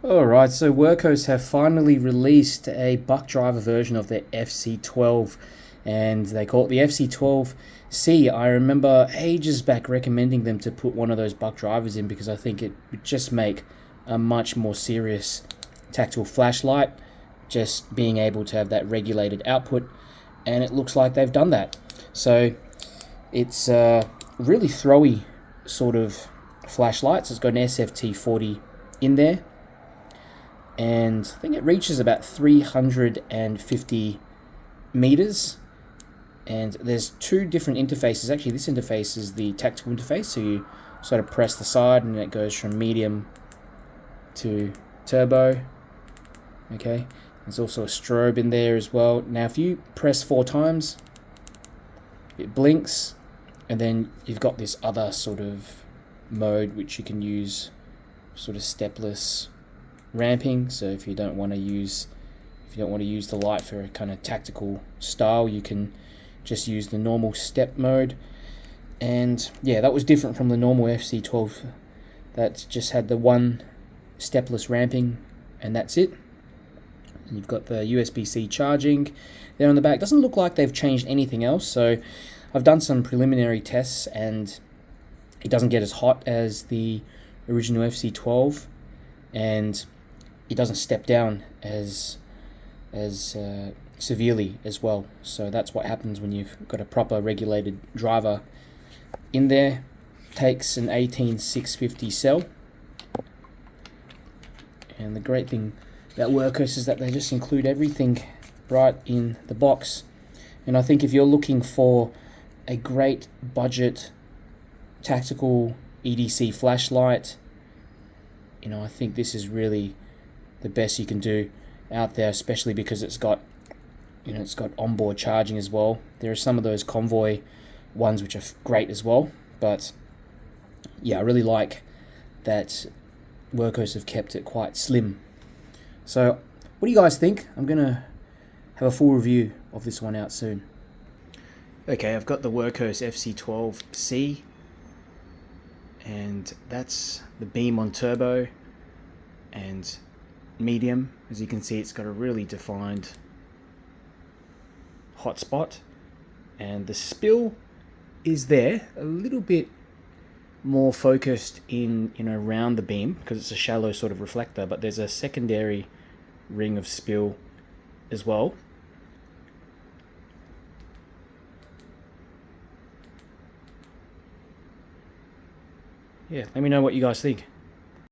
Alright, so Wurkkos have finally released a buck driver version of their FC12, and they call it the FC12C. I remember ages back recommending them to put one of those buck drivers in because I think it would just make a much more serious tactical flashlight, just being able to have that regulated output, and it looks like they've done that. So it's a really throwy sort of flashlight, so it's got an SFT40 in there, and I think it reaches about 350 meters. And there's two different interfaces. Actually, this interface is the tactical interface, so you sort of press the side and it goes from medium to turbo. Okay, there's also a strobe in there as well. Now if you press 4 times, it blinks, and then you've got this other sort of mode which you can use, sort of stepless ramping. So if you don't want to use the light for a kind of tactical style, you can just use the normal step mode. And yeah, that was different from the normal FC12 that just had the one stepless ramping, and that's it. And you've got the USB-C charging there on the back. Doesn't look like they've changed anything else. So I've done some preliminary tests, and it doesn't get as hot as the original FC12, and it doesn't step down as severely as well. So that's what happens when you've got a proper regulated driver in there. Takes an 18650 cell, and the great thing about Wurkkos is that they just include everything right in the box. And I think if you're looking for a great budget tactical EDC flashlight, I think this is really the best you can do out there, especially because it's got onboard charging as well. There are some of those convoy ones which are great as well, but yeah, I really like that Wurkkos have kept it quite slim. So what do you guys think? I'm gonna have a full review of this one out soon. Okay, I've got the Wurkkos FC12C, and that's the beam on turbo and medium. As you can see, it's got a really defined hot spot, and the spill is there a little bit more focused in around the beam because it's a shallow sort of reflector, but there's a secondary ring of spill as well. Yeah, let me know what you guys think.